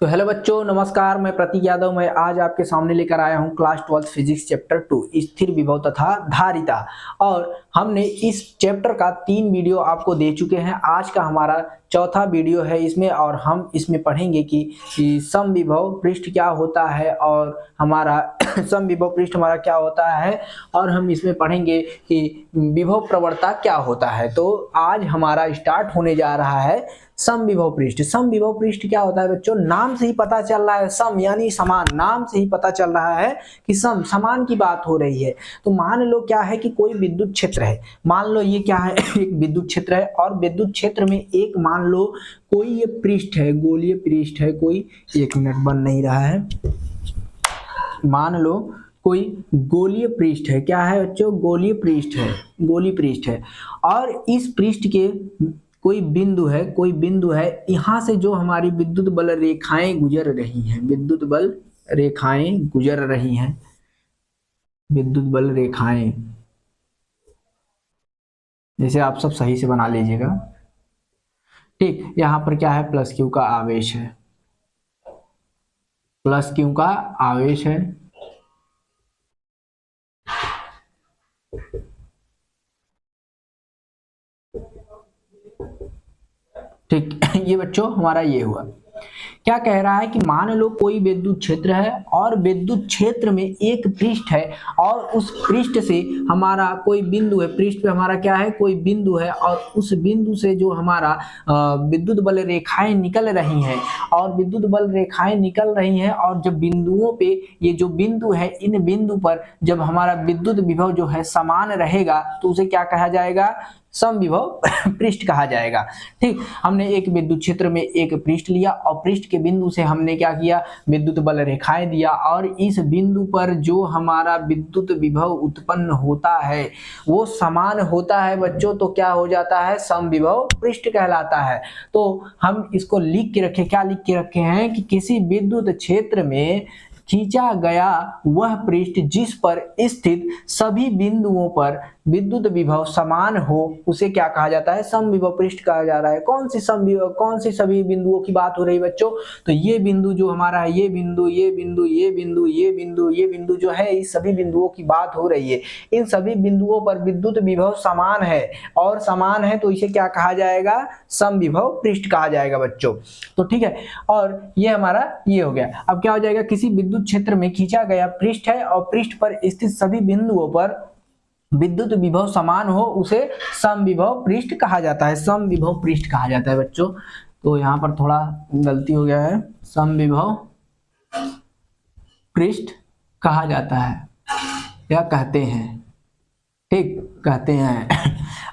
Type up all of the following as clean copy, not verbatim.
तो हेलो बच्चों, नमस्कार। मैं प्रतीक यादव। मैं आज आपके सामने लेकर आया हूं क्लास 12 फिजिक्स चैप्टर 2 स्थिर विभव तथा धारिता। और हमने इस चैप्टर का 3 वीडियो आपको दे चुके हैं। आज का हमारा चौथा वीडियो है इसमें, और हम इसमें पढ़ेंगे कि समविभव पृष्ठ क्या होता है और हमारा समविभव पृष्ठ हमारा क्या होता है, और हम इसमें पढ़ेंगे कि विभव प्रवणता क्या होता है। तो आज हमारा स्टार्ट होने जा रहा है समविभव पृष्ठ। समविभव पृष्ठ क्या होता है बच्चों? नाम से ही पता चल रहा है, सम यानी समान। नाम से ही पता चल रहा है कि सम समान की बात हो रही है। तो मान लो क्या है कि कोई विद्युत क्षेत्र है। मान लो ये क्या है, एक विद्युत क्षेत्र है, और विद्युत क्षेत्र में एक मान लो कोई ये पृष्ठ है, गोलीय पृष्ठ है कोई। एक मिनट, बन नहीं रहा है। मान लो कोई गोलीय पृष्ठ है। क्या है बच्चों? गोलीय पृष्ठ है, गोलीय पृष्ठ है। और इस पृष्ठ के कोई बिंदु है, कोई बिंदु है। यहां से जो हमारी विद्युत बल रेखाएं गुजर रही हैं, विद्युत बल रेखाएं गुजर रही हैं, विद्युत बल रेखाएं, जैसे आप सब सही से बना लीजिएगा। ठीक, यहां पर क्या है? प्लस क्यू का आवेश है, प्लस क्यू का आवेश है। ठीक ये बच्चों हमारा ये हुआ। क्या कह रहा है कि मान लो कोई विद्युत क्षेत्र है, और विद्युत क्षेत्र में एक पृष्ठ है, और उस पृष्ठ से हमारा कोई बिंदु है। पृष्ठ पे हमारा क्या है? कोई बिंदु है, और उस बिंदु से जो हमारा विद्युत बल रेखाएं निकल रही हैं, और विद्युत बल रेखाएं निकल रही हैं, और जब बिंदुओं पे, ये जो बिंदु है, इन बिंदु पर जब हमारा विद्युत विभव जो है समान रहेगा, तो उसे क्या कहा जाएगा? समविभव पृष्ठ कहा जाएगा। ठीक, हमने एक विद्युत क्षेत्र में एक पृष्ठ लिया, और पृष्ठ के बिंदु से हमने क्या किया? विद्युत बल रेखाएं दिया, और इस बिंदु पर जो हमारा विद्युत विभव उत्पन्न होता है वो समान होता है बच्चों। तो क्या हो जाता है? समविभव पृष्ठ कहलाता है। तो हम इसको लिख के रखे, क्या लिख के रखे हैं कि किसी विद्युत क्षेत्र में खींचा गया वह पृष्ठ जिस पर स्थित सभी बिंदुओं पर विद्युत विभव समान हो, उसे क्या कहा जाता है? समविभव पृष्ठ कहा जा रहा है। कौन सी समविभव, कौन सी सभी बिंदुओं की बात हो रही है बच्चों? तो ये बिंदु जो हमारा है, ये बिंदु, ये बिंदु, ये बिंदु, ये बिंदु, ये बिंदु जो है, इस सभी बिंदुओं की बात हो रही है। इन सभी बिंदुओं पर विद्युत विभव समान है, और समान है तो इसे क्या कहा जाएगा? समविभव पृष्ठ कहा जाएगा बच्चों। तो ठीक है, और ये हमारा ये हो गया। अब क्या हो जाएगा? किसी विद्युत क्षेत्र में खींचा गया पृष्ठ है, और पृष्ठ पर स्थित सभी बिंदुओं पर विद्युत विभव समान हो, उसे समविभव पृष्ठ कहा जाता है। समविभव पृष्ठ कहा जाता है बच्चों। तो यहाँ पर थोड़ा गलती हो गया है, समविभव पृष्ठ कहा जाता है, या कहते हैं। ठीक, कहते हैं।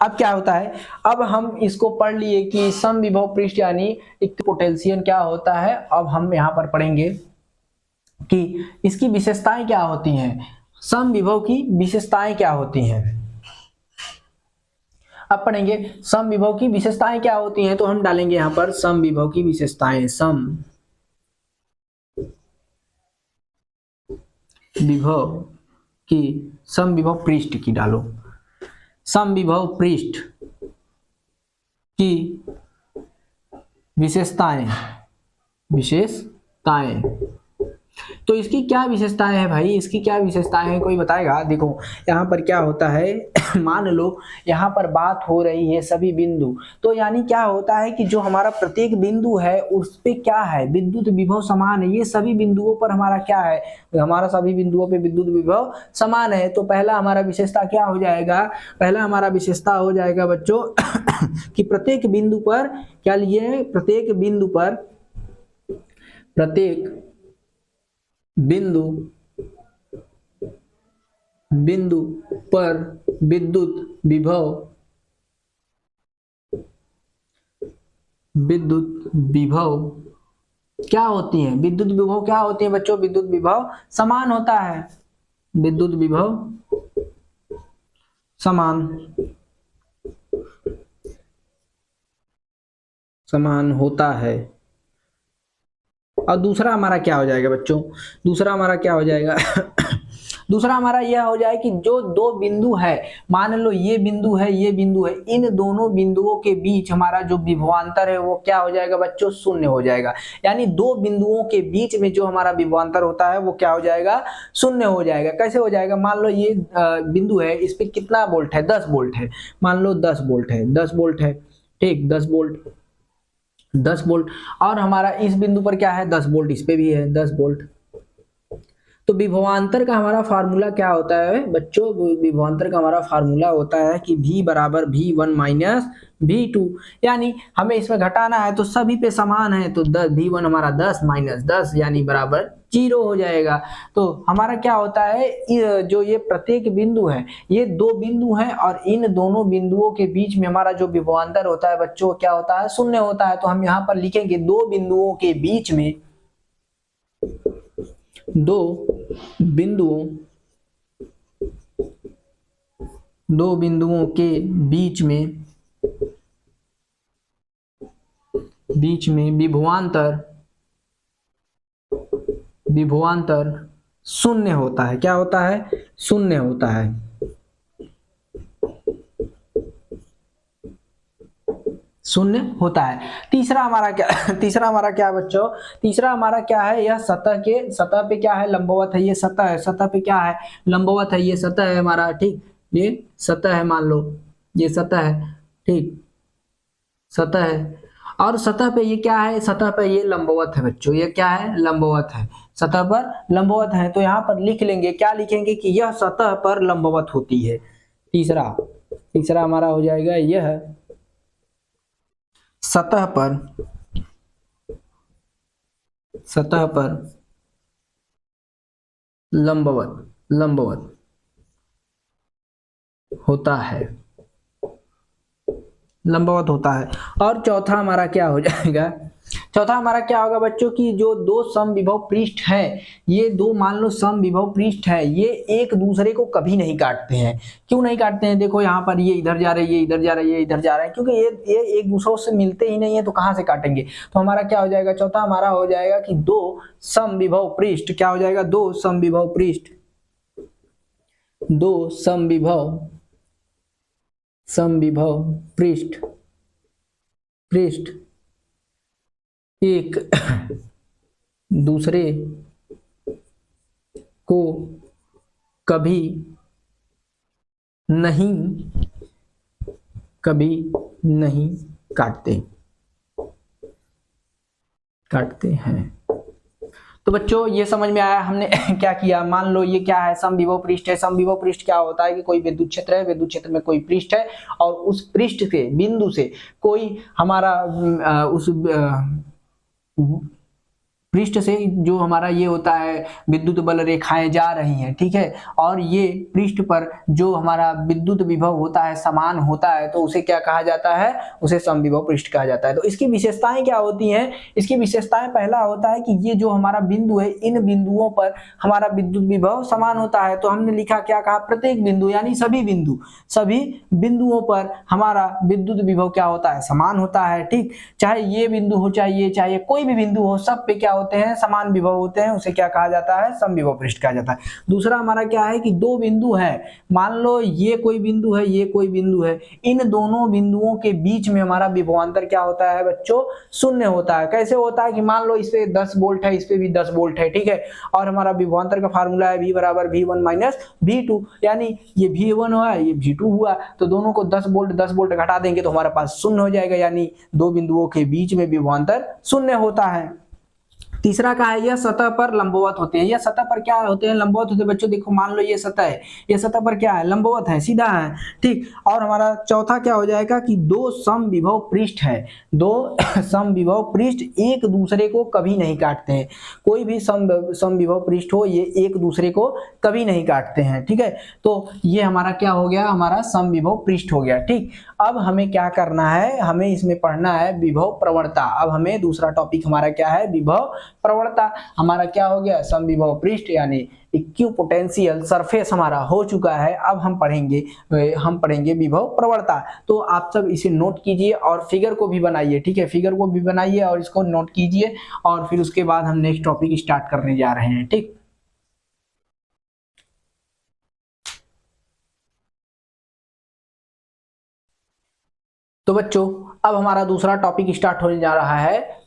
अब क्या होता है? अब हम इसको पढ़ लिए कि समविभव पृष्ठ यानी एक पोटेंशियल क्या होता है। अब हम यहाँ पर पढ़ेंगे कि इसकी विशेषताएं क्या होती हैं, समविभव की विशेषताएं क्या होती हैं। अब पढ़ेंगे समविभव की विशेषताएं क्या होती हैं। तो हम डालेंगे यहाँ पर समविभव की विशेषताएं, सम विभव की, समविभव पृष्ठ की डालो, समविभव पृष्ठ की विशेषताएं, विशेषताएं। तो इसकी क्या विशेषताएं है भाई? इसकी क्या विशेषताएं है, कोई बताएगा? देखो यहाँ पर क्या होता है मान लो यहाँ पर बात हो रही है सभी बिंदु। तो यानी क्या होता है कि जो हमारा प्रत्येक बिंदु है उस पे क्या है? विद्युत विभव समान है। ये सभी बिंदुओं पर हमारा क्या है? हमारा सभी बिंदुओं पे विद्युत विभव समान है। तो पहला हमारा विशेषता क्या हो जाएगा? पहला हमारा विशेषता हो जाएगा बच्चों कि प्रत्येक बिंदु पर क्या लिए? प्रत्येक बिंदु पर, प्रत्येक बिंदु, बिंदु पर विद्युत विभव, विद्युत विभव क्या होती है? विद्युत विभव क्या होती है बच्चों? विद्युत विभव समान होता है, विद्युत विभव समान, समान होता है। और दूसरा हमारा क्या हो जाएगा बच्चों? दूसरा हमारा क्या हो जाएगा? दूसरा हमारा यह हो जाए कि जो दो बिंदु है, मान लो ये बिंदु है, ये बिंदु है, इन दोनों बिंदुओं के बीच हमारा जो विभवांतर है वो क्या हो जाएगा बच्चों, शून्य हो जाएगा। यानी दो बिंदुओं के बीच में जो हमारा विभवांतर होता है वो क्या हो जाएगा, शून्य हो जाएगा। कैसे हो जाएगा, मान लो ये बिंदु है, इस पे कितना वोल्ट है, 10 वोल्ट है, मान लो 10 वोल्ट है, 10 वोल्ट है, ठीक, 10 वोल्ट, 10 वोल्ट, और हमारा इस बिंदु पर क्या है, 10 वोल्ट, इस पे भी है 10 वोल्ट। तो विभवांतर का हमारा फार्मूला क्या होता है बच्चों, विभवांतर का हमारा फार्मूला होता है कि V बराबर V1 माइनस V2, यानी हमें इसमें घटाना है तो सभी पे समान है, तो 10 V1 हमारा 10 माइनस 10 यानी बराबर 0 हो जाएगा। तो हमारा क्या होता है, जो ये प्रत्येक बिंदु है, ये दो बिंदु हैं और इन दोनों बिंदुओं के बीच में हमारा जो विभवांतर होता है बच्चों क्या होता है, शून्य होता है। तो हम यहाँ पर लिखेंगे दो बिंदुओं के बीच में, दो बिंदुओं के बीच में विभवांतर शून्य होता है। क्या होता है, शून्य होता है। शून्य होता है। तीसरा हमारा क्या है बच्चों, तीसरा हमारा क्या है, यह सतह पे क्या है, लंबवत है, ये सतह है, सतह पे क्या है, लंबवत है, ये सतह है हमारा, ठीक, ये सतह है, मान लो ये सतह है, ठीक, सतह है, और सतह पे ये क्या है, सतह पे ये लंबवत है बच्चों, ये क्या है, लंबवत है, सतह पर लंबवत है। तो यहाँ पर लिख लेंगे, क्या लिखेंगे कि यह सतह पर लंबवत होती है। तीसरा हमारा हो जाएगा, यह सतह पर लंबवत होता है, लंबवत होता है। और चौथा हमारा क्या हो जाएगा, चौथा हमारा क्या होगा बच्चों की जो दो समविभव पृष्ठ हैं, ये दो मान लो समविभव पृष्ठ है, ये एक दूसरे को कभी नहीं काटते हैं। क्यों नहीं काटते हैं, देखो यहाँ पर ये इधर जा रहे हैं, ये इधर जा रहे हैं, ये इधर जा रहे हैं, क्योंकि ये एक दूसरों से मिलते ही नहीं है, तो कहाँ से काटेंगे। तो हमारा क्या हो जाएगा, चौथा हमारा हो जाएगा कि दो समविभव पृष्ठ, क्या हो जाएगा, दो समविभव पृष्ठ पृष्ठ एक दूसरे को कभी नहीं काटते हैं। तो बच्चों ये समझ में आया हमने क्या किया, मान लो ये क्या है, समविभव पृष्ठ है। समविभव पृष्ठ क्या होता है कि कोई विद्युत क्षेत्र है, विद्युत क्षेत्र में कोई पृष्ठ है और उस पृष्ठ के बिंदु से कोई हमारा उस पृष्ठ से जो हमारा ये होता है विद्युत बल रेखाएं जा रही हैं, ठीक है, और ये पृष्ठ पर जो हमारा विद्युत विभव होता है समान होता है, तो उसे क्या कहा जाता है, उसे समविभव पृष्ठ कहा जाता है। तो इसकी विशेषताएं क्या होती हैं, इसकी विशेषताएं पहला होता है कि ये जो हमारा बिंदु है, इन बिंदुओं पर हमारा विद्युत विभव समान होता है। तो हमने लिखा, क्या कहा, प्रत्येक बिंदु यानी सभी बिंदुओं पर हमारा विद्युत विभव क्या होता है, समान होता है, ठीक, चाहे ये बिंदु हो, चाहे कोई भी बिंदु हो, सब पे क्या होते हैं, समान विभव होते हैं, उसे क्या कहा जाता है, समविभव पृष्ठ कहा जाता है। दूसरा हमारा क्या है कि दो बिंदु है, मान लो ये कोई बिंदु है, ये कोई बिंदु है, इन दोनों बिंदुओं के बीच में हमारा विभवांतर क्या होता है बच्चों, शून्य होता है। कैसे होता है कि मान लो इस पे 10 वोल्ट है, इस पे भी 10 वोल्ट है, ठीक है, और हमारा विभवांतर का फार्मूला है V बराबर V1 माइनस V2, यानी ये V1 हुआ, ये V2 हुआ, तो दोनों को 10 वोल्ट घटा देंगे तो हमारे पास शून्य हो जाएगा, यानी दो बिंदुओं के बीच में विभवांतर शून्य होता है। तीसरा का है, यह सतह पर लंबवत होते हैं। यह सतह पर क्या होते हैं, लंबवत होते हैं बच्चों। देखो मान लो ये सतह है, ये सतह पर क्या है, लंबवत है, सीधा है, ठीक। और हमारा चौथा क्या हो जाएगा कि दो समविभव पृष्ठ है, दो समविभव पृष्ठ एक दूसरे को कभी नहीं काटते हैं। कोई भी समविभव पृष्ठ हो, ये एक दूसरे को कभी नहीं काटते हैं, ठीक है। तो ये हमारा क्या हो गया, हमारा समविभव पृष्ठ हो गया, ठीक। अब हमें क्या करना है, हमें इसमें पढ़ना है विभव प्रवणता। अब हमें दूसरा टॉपिक हमारा क्या है, विभव प्रवणता। हमारा क्या हो गया, समविभव पृष्ठ यानी इक्विपोटेंशियल सरफेस हमारा हो चुका है। अब हम पढ़ेंगे विभव प्रवणता। तो आप सब इसे नोट कीजिए और फिगर को भी बनाइए, ठीक है, फिगर को भी बनाइए और इसको नोट कीजिए, और फिर उसके बाद हम नेक्स्ट टॉपिक स्टार्ट करने जा रहे हैं, ठीक। तो बच्चों अब हमारा दूसरा टॉपिक स्टार्ट होने जा रहा है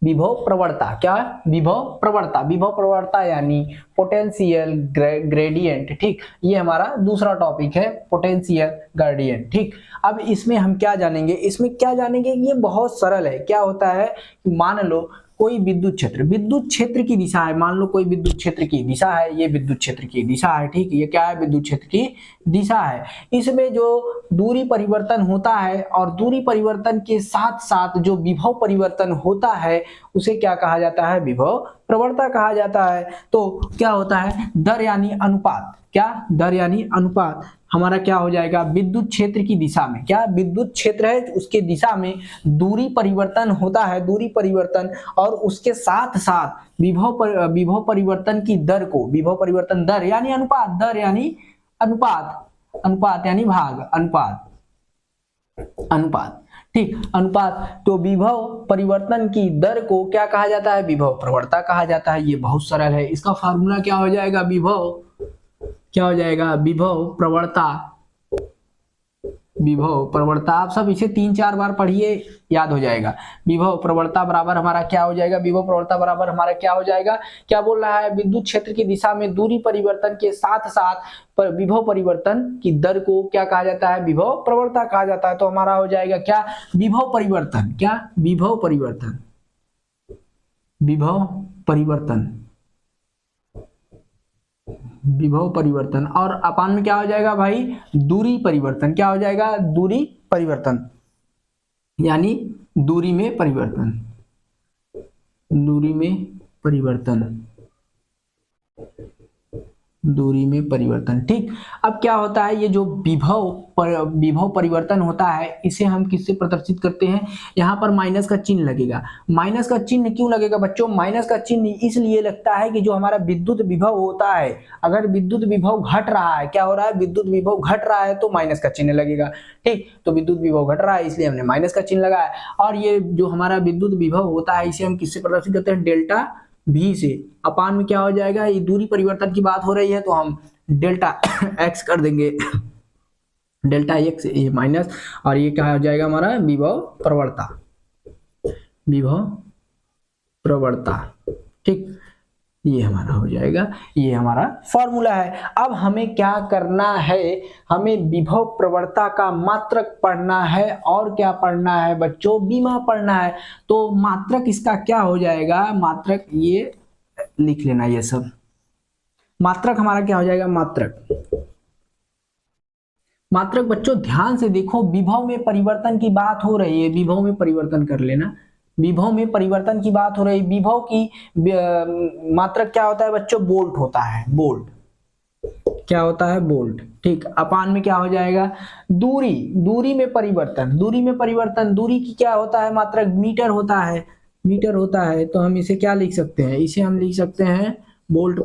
विभव प्रवणता। क्या? विभव प्रवणता। विभव प्रवणता यानी पोटेंशियल ग्रेडियंट। ठीक, ये हमारा दूसरा टॉपिक है, पोटेंशियल ग्रेडियंट। ठीक, अब इसमें हम क्या जानेंगे? इसमें क्या जानेंगे? ये बहुत सरल है। क्या होता है, मान लो कोई विद्युत क्षेत्र की दिशा है। मान लो कोई विद्युत क्षेत्र की दिशा है, ये विद्युत क्षेत्र की दिशा है। ठीक, ये क्या है? विद्युत क्षेत्र की दिशा है। इसमें जो दूरी परिवर्तन होता है और दूरी परिवर्तन के साथ साथ जो विभव परिवर्तन होता है उसे क्या कहा जाता है? विभव प्रवणता कहा जाता है। तो क्या होता है? दर यानी अनुपात। क्या? दर यानी अनुपात। हमारा क्या हो जाएगा? विद्युत क्षेत्र की दिशा में, क्या विद्युत क्षेत्र है उसके दिशा में दूरी परिवर्तन होता है, दूरी परिवर्तन, और उसके साथ साथ विभव परिवर्तन की दर को, विभव परिवर्तन दर यानी अनुपात, दर यानी अनुपात, अनुपात यानी भाग, अनुपात, अनुपात। ठीक, अनुपात। तो विभव परिवर्तन की दर को क्या कहा जाता है? विभव प्रवणता कहा जाता है। ये बहुत सरल है। इसका फार्मूला क्या हो जाएगा? क्या हो जाएगा? विभव प्रवणता। विभव प्रवणता आप सब इसे 3-4 बार पढ़िए, याद हो जाएगा। विभव प्रवणता बराबर हमारा क्या हो जाएगा? विभव प्रवणता बराबर हमारा क्या हो जाएगा? क्या बोल रहा है? विद्युत क्षेत्र की दिशा में दूरी परिवर्तन के साथ साथ विभव परिवर्तन की दर को क्या कहा जाता है? विभव प्रवणता कहा जाता है। तो हमारा हो जाएगा क्या? विभव परिवर्तन। क्या? विभव परिवर्तन, विभव परिवर्तन, विभव परिवर्तन। और अपान में क्या हो जाएगा भाई? दूरी परिवर्तन। क्या हो जाएगा? दूरी परिवर्तन यानी दूरी में परिवर्तन, दूरी में परिवर्तन, दूरी में परिवर्तन। ठीक, अब क्या होता है? ये जो विभव परिवर्तन होता है इसे हम किससे प्रदर्शित करते हैं? यहाँ पर माइनस का चिन्ह लगेगा। माइनस का चिन्ह क्यों लगेगा बच्चों? माइनस का चिन्ह इसलिए लगता है कि जो हमारा विद्युत विभव होता है, अगर विद्युत विभव घट रहा है, क्या हो रहा है? विद्युत विभव घट रहा है तो माइनस का चिन्ह लगेगा। ठीक, तो विद्युत विभव घट रहा है इसलिए हमने माइनस का चिन्ह लगाया। और ये जो हमारा विद्युत विभव होता है इसे हम किससे प्रदर्शित करते हैं? डेल्टा भी से। अपान में क्या हो जाएगा? ये दूरी परिवर्तन की बात हो रही है तो हम डेल्टा एक्स कर देंगे, डेल्टा एक्स ये माइनस, और ये क्या हो जाएगा हमारा? विभव प्रवणता, विभव प्रवणता। ठीक, ये हमारा हो जाएगा, ये हमारा फॉर्मूला है। अब हमें क्या करना है? हमें विभव प्रवणता का मात्रक पढ़ना है। और क्या पढ़ना है बच्चों? बीमा पढ़ना है। तो मात्रक इसका क्या हो जाएगा? मात्रक, ये लिख लेना, ये सब मात्रक हमारा क्या हो जाएगा? मात्रक। मात्रक बच्चों ध्यान से देखो, विभव में परिवर्तन की बात हो रही है, विभव में परिवर्तन कर लेना, विभव में परिवर्तन की बात हो रही है। विभव की मात्रक क्या होता है बच्चों? वोल्ट होता है, वोल्ट। क्या होता है? वोल्ट। ठीक, अपान में क्या हो जाएगा? दूरी, दूरी में परिवर्तन, दूरी में परिवर्तन, दूरी की क्या होता है? मात्रक मीटर होता है, मीटर होता है। तो हम इसे क्या लिख सकते हैं? इसे हम लिख सकते हैं वोल्ट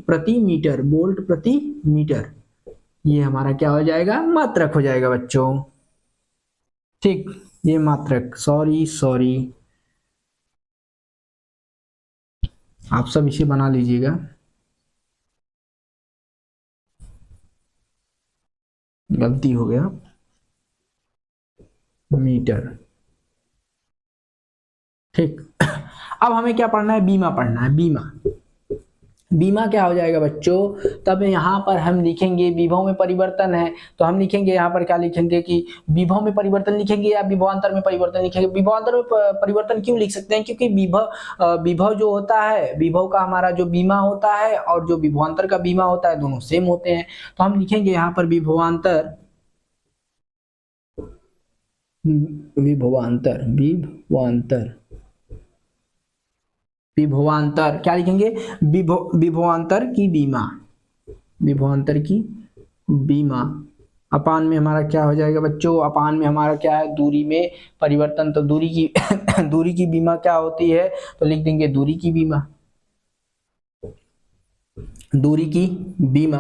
प्रति मीटर, वोल्ट प्रति मीटर। ये हमारा क्या हो जाएगा? मात्रक हो जाएगा बच्चों। ठीक, ये मात्रक, सॉरी आप सब इसे बना लीजिएगा। गलती हो गया, मीटर। ठीक, अब हमें क्या पढ़ना है? बीमा पढ़ना है, बीमा। बीमा क्या हो जाएगा बच्चों? तब यहाँ पर हम लिखेंगे विभव में परिवर्तन है तो हम लिखेंगे यहाँ पर क्या लिखेंगे कि विभव में परिवर्तन लिखेंगे या विभवांतर में परिवर्तन लिखेंगे। विभवांतर में परिवर्तन क्यों लिख सकते हैं? क्योंकि विभव जो होता है, विभव का हमारा जो बीमा होता है और जो विभवांतर का बीमा होता है दोनों सेम होते हैं। तो हम लिखेंगे यहाँ पर विभवांतर, विभवांतर, विभवांतर, विभवांतर क्या लिखेंगे? विभवांतर की बीमा, विभवांतर की बीमा। अपान में हमारा क्या हो जाएगा बच्चों? अपान में हमारा क्या है? दूरी में परिवर्तन। तो दूरी की दूरी की बीमा क्या होती है? तो लिख देंगे दूरी की बीमा, दूरी की बीमा।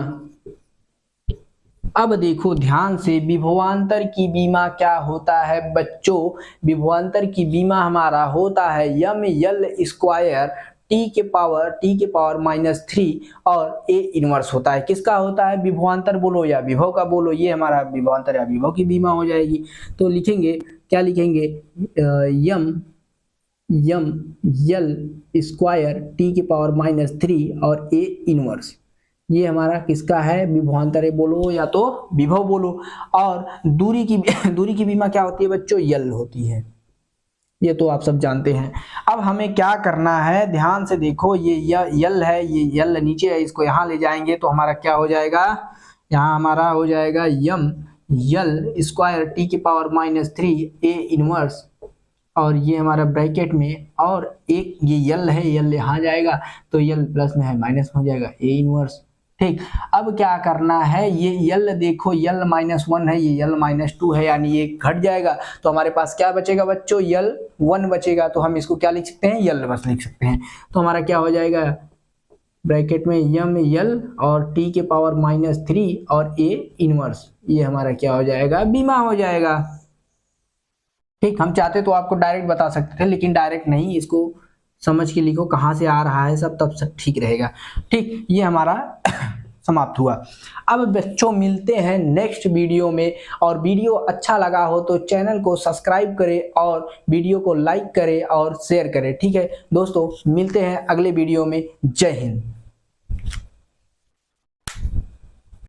अब देखो ध्यान से, विभवांतर की बीमा क्या होता है बच्चों? विभवांतर की बीमा हमारा होता है यम यल स्क्वायर टी के पावर -3 और ए इनवर्स होता है। किसका होता है? विभवांतर बोलो या विभव का बोलो, ये हमारा विभवांतर या विभव की बीमा हो जाएगी। तो लिखेंगे, क्या लिखेंगे? यम यल स्क्वायर टी के पावर -3 और ए इनवर्स, ये हमारा किसका है? विभवांतर बोलो या तो विभव बोलो। और दूरी की बीमा क्या होती है बच्चों? यल होती है, ये तो आप सब जानते हैं। अब हमें क्या करना है, ध्यान से देखो, ये यल है, ये यल नीचे है, इसको यहाँ ले जाएंगे तो हमारा क्या हो जाएगा? यहाँ हमारा हो जाएगा यम यल स्क्वायर टी के पावर -3 ए इनवर्स, और ये हमारा ब्रैकेट में, और एक ये यल है, यल यहाँ जाएगा तो यल प्लस में है माइनस हो जाएगा ए इनवर्स। ठीक, अब क्या करना है, ये यल देखो, यल -1 है, ये यल -2 है, यानी ये घट जाएगा तो हमारे पास क्या बचेगा बच्चों? यल 1 बचेगा। तो हम इसको क्या लिख सकते हैं? यल बस लिख सकते हैं। तो हमारा क्या हो जाएगा? ब्रैकेट में यम यल और टी के पावर -3 और ए इनवर्स, ये हमारा क्या हो जाएगा? बीमा हो जाएगा। ठीक, हम चाहते तो आपको डायरेक्ट बता सकते थे, लेकिन डायरेक्ट नहीं, इसको समझ के लिखो कहाँ से आ रहा है सब, तब सब ठीक रहेगा। ठीक, ये हमारा समाप्त हुआ। अब बच्चों मिलते हैं नेक्स्ट वीडियो में, और वीडियो अच्छा लगा हो तो चैनल को सब्सक्राइब करें और वीडियो को लाइक करें और शेयर करें। ठीक है दोस्तों, मिलते हैं अगले वीडियो में। जय हिंद।